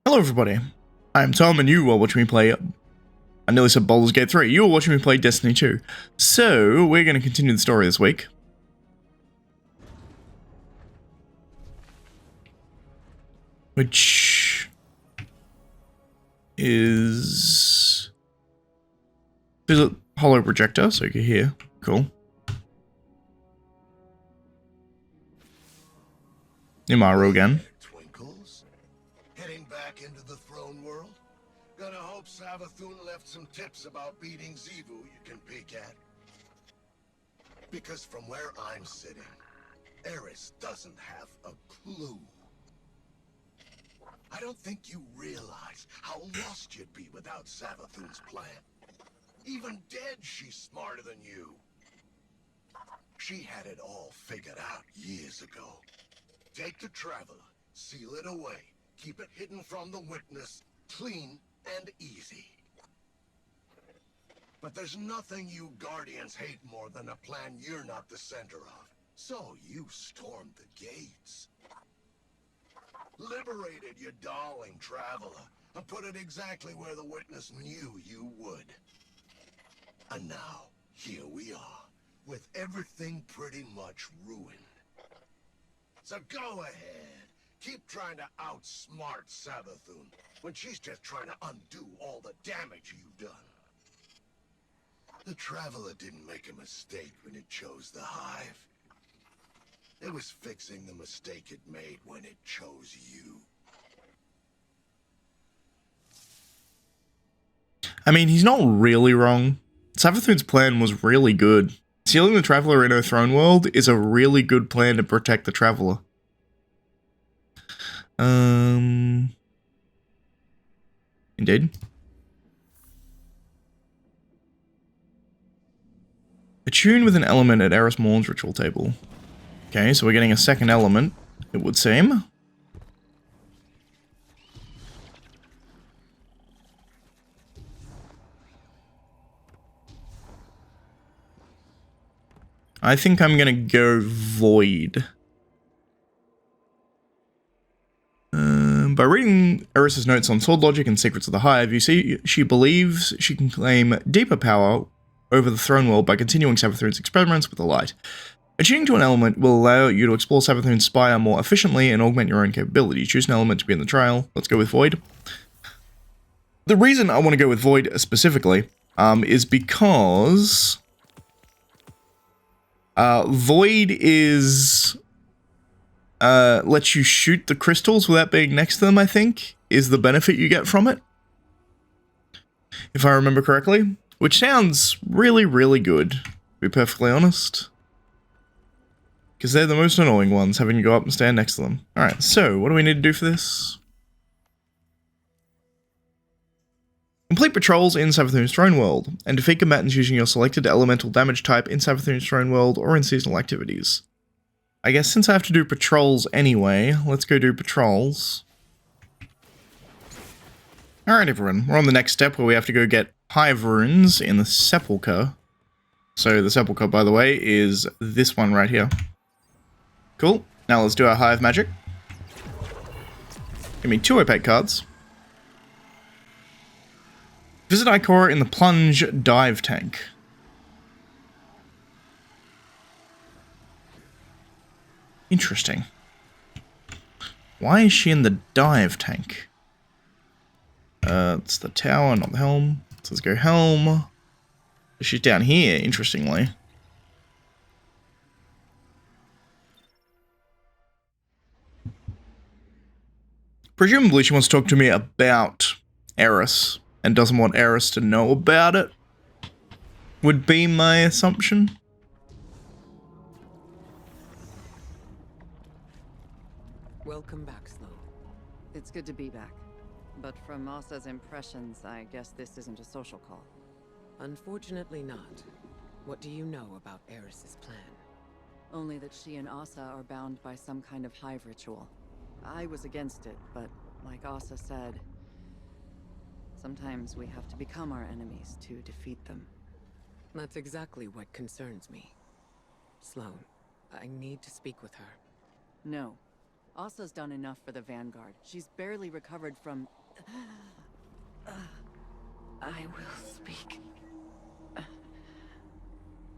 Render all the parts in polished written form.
Hello everybody, I'm Tom and you are watching me play, I nearly said Baldur's Gate 3, you are watching me play Destiny 2. So, we're going to continue the story this week. Which is... There's a hollow projector, so you can hear. Cool. Imaro again. Twinkles, heading back into the throne world. Gonna hope Savathun left some tips about beating Xivu you can peek at. Because from where I'm sitting, Eris doesn't have a clue. I don't think you realize how lost you'd be without Savathun's plan. Even dead, she's smarter than you. She had it all figured out years ago. Take the Traveler, seal it away, keep it hidden from the witness, clean and easy. But there's nothing you Guardians hate more than a plan you're not the center of. So you stormed the gates. Liberated your darling Traveler, and put it exactly where the witness knew you would. And now, here we are, with everything pretty much ruined. So go ahead, keep trying to outsmart Savathun, when she's just trying to undo all the damage you've done. The Traveler didn't make a mistake when it chose the Hive. It was fixing the mistake it made when it chose you. I mean, he's not really wrong. Savathun's plan was really good. Sealing the Traveler in her throne world is a really good plan to protect the Traveler. Indeed. Attune with an element at Eris Morn's ritual table. Okay, so we're getting a second element, it would seem. I think I'm gonna go Void. By reading Eris's notes on sword logic and secrets of the Hive, you see she believes she can claim deeper power over the throne world by continuing Savathun's experiments with the light. Attuning to an element will allow you to explore Savathun's spire more efficiently and augment your own capability. Choose an element to be in the trial. Let's go with Void. The reason I want to go with Void specifically is because Void is lets you shoot the crystals without being next to them, I think, is the benefit you get from it. If I remember correctly. Which sounds really, really good, to be perfectly honest. Because they're the most annoying ones, having to go up and stand next to them. Alright, so what do we need to do for this? Complete patrols in Savathun's Throne World, and defeat combatants using your selected elemental damage type in Savathun's Throne World or in seasonal activities. I guess since I have to do patrols anyway, let's go do patrols. Alright everyone, we're on the next step where we have to go get Hive runes in the Sepulchre. So the Sepulchre, by the way, is this one right here. Cool. Now let's do our Hive magic. Give me 2 opaque cards. Visit Ikora in the Plunge Dive Tank. Interesting. Why is she in the dive tank? It's the tower, not the helm. So let's go helm. She's down here, interestingly. Presumably she wants to talk to me about Eris, and doesn't want Eris to know about it. Would be my assumption. Welcome back, Sloan. It's good to be back. But from Ahsa's impressions, I guess this isn't a social call. Unfortunately not. What do you know about Eris's plan? Only that she and Ahsa are bound by some kind of hive ritual. I was against it, but like Ahsa said, sometimes we have to become our enemies to defeat them. That's exactly what concerns me. Sloan, I need to speak with her. No. Asa's done enough for the Vanguard. She's barely recovered from... I will speak.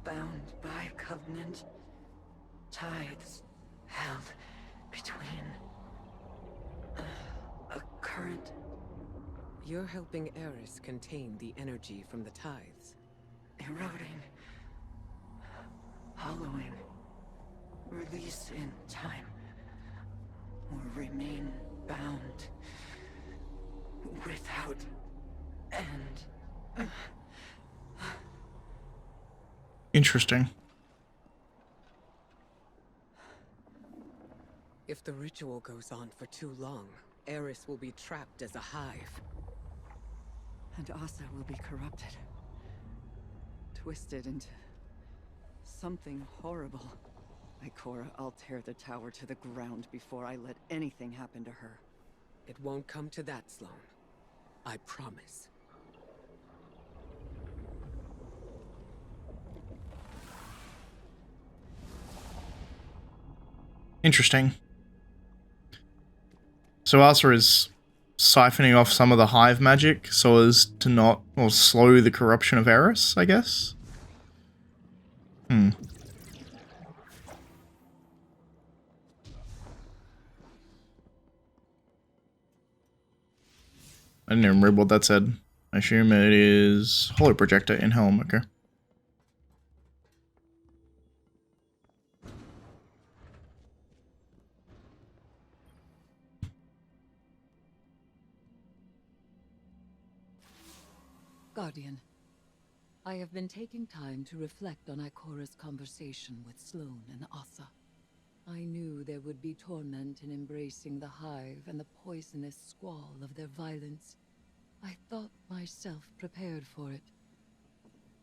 Bound by covenant, tides held between a current. You're helping Eris contain the energy from the tithes. Eroding, hollowing, release in time, or remain bound without end. Interesting. If the ritual goes on for too long, Eris will be trapped as a hive. And Ahsa will be corrupted. Twisted into something horrible. Ikora, I'll tear the tower to the ground before I let anything happen to her. It won't come to that, Sloane. I promise. Interesting. So Ahsa is siphoning off some of the hive magic so as to not, or slow the corruption of Eris, I guess? I didn't even read what that said. I assume it is Holo Projector in Helm, okay. Guardian, I have been taking time to reflect on Ikora's conversation with Sloane and Ahsa. I knew there would be torment in embracing the Hive and the poisonous squall of their violence. I thought myself prepared for it.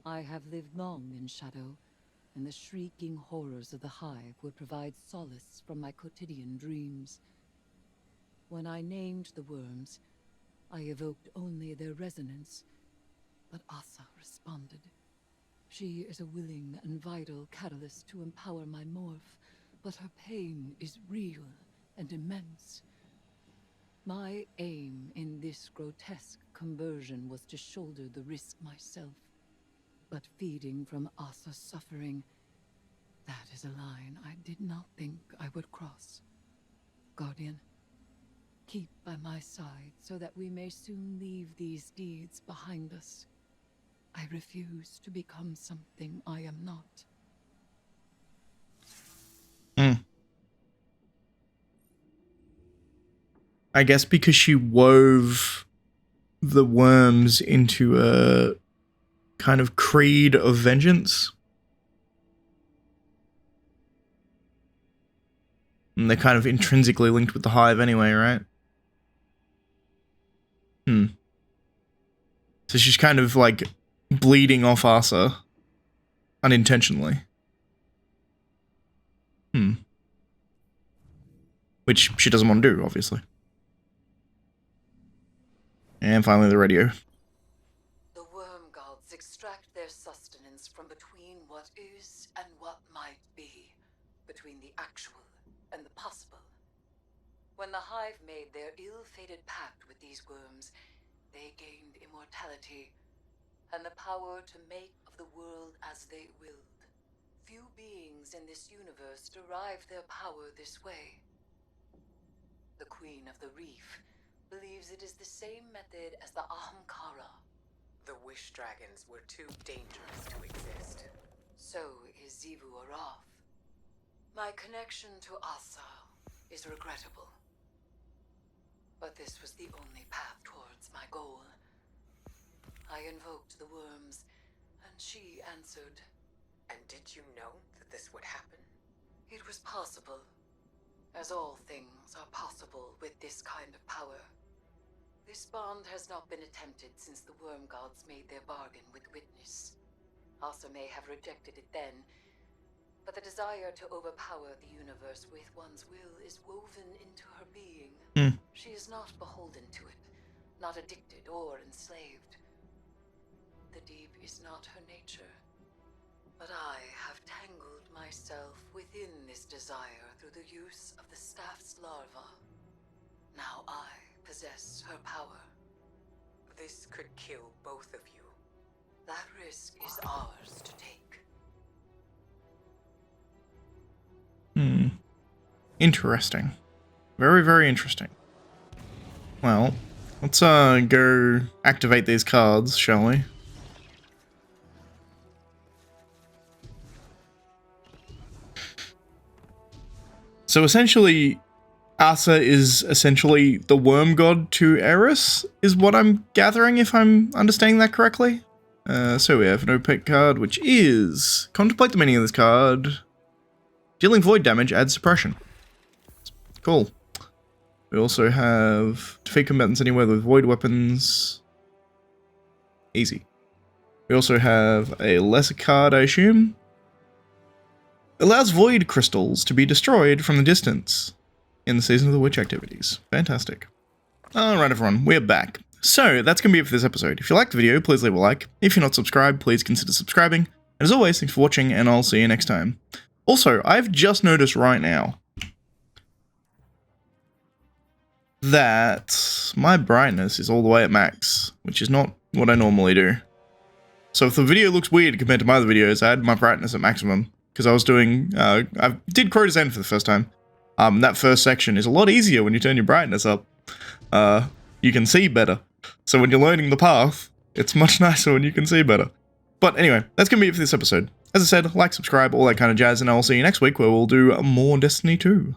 I have lived long in shadow, and the shrieking horrors of the Hive would provide solace from my quotidian dreams. When I named the worms, I evoked only their resonance. But Ahsa responded. She is a willing and vital catalyst to empower my morph, but her pain is real and immense. My aim in this grotesque conversion was to shoulder the risk myself. But feeding from Ahsa's suffering, that is a line I did not think I would cross. Guardian, keep by my side so that we may soon leave these deeds behind us. I refuse to become something I am not. I guess because she wove the worms into a kind of creed of vengeance. And they're kind of intrinsically linked with the Hive anyway, right? So she's kind of like bleeding off Ahsa unintentionally. Which she doesn't want to do, obviously. And finally the radio. The worm gods extract their sustenance from between what is and what might be, between the actual and the possible. When the Hive made their ill-fated pact with these worms, they gained immortality and the power to make of the world as they willed. Few beings in this universe derive their power this way. The Queen of the Reef believes it is the same method as the Ahamkara. The Wish Dragons were too dangerous to exist. So is Xivu Arath. My connection to Ahsa is regrettable. But this was the only path towards my goal. I invoked the worms, and she answered. And did you know that this would happen? It was possible. As all things are possible with this kind of power. This bond has not been attempted since the worm gods made their bargain with Witness. Ahsa may have rejected it then, but the desire to overpower the universe with one's will is woven into her being. She is not beholden to it, not addicted or enslaved. The deep is not her nature. But I have tangled myself within this desire through the use of the staff's larva. Now I possess her power. This could kill both of you. That risk is ours to take. Interesting. Very, very interesting. Well, let's go activate these cards, shall we? So essentially, ahsa is essentially the worm god to Eris, is what I'm gathering, if I'm understanding that correctly. So we have an opaque card, which is contemplate the meaning of this card. Dealing void damage adds suppression. Cool. We also have defeat combatants anywhere with void weapons. Easy. We also have a lesser card, I assume. Allows void crystals to be destroyed from the distance in the Season of the Witch activities. Fantastic. Alright everyone, we're back. So, that's going to be it for this episode. If you liked the video, please leave a like. If you're not subscribed, please consider subscribing. And as always, thanks for watching, and I'll see you next time. Also, I've just noticed right now that my brightness is all the way at max, which is not what I normally do. So if the video looks weird compared to my other videos, I had my brightness at maximum, because I was doing, I did Crota's End for the first time. That first section is a lot easier when you turn your brightness up. You can see better. So when you're learning the path, it's much nicer when you can see better. But anyway, that's going to be it for this episode. As I said, like, subscribe, all that kind of jazz, and I'll see you next week where we'll do more Destiny 2.